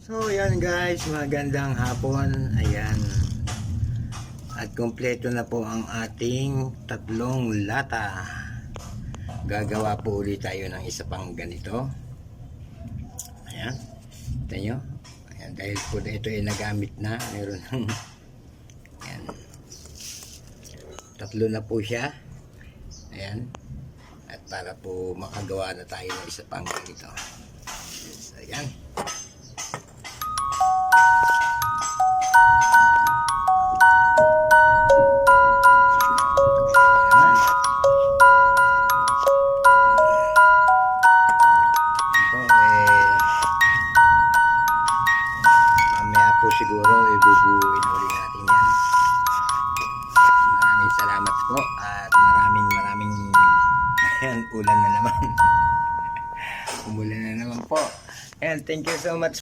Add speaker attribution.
Speaker 1: So yan guys, magandang hapon. Ayan. At kompleto na po ang ating 3 lata. Gagawa po ulit tayo ng isa pang ganito. Ayan. Ito nyo. Ayan, dahil po ito ay nagamit na. Meron ng ayan. 3 na po siya. Ayan. At para po makagawa na tayo ng isa pang ganito. So, ayan. Siguro ibubuuin ulit natin yan. Maraming salamat po at maraming ayan, ulan na naman. Umulan na naman po. And thank you so much.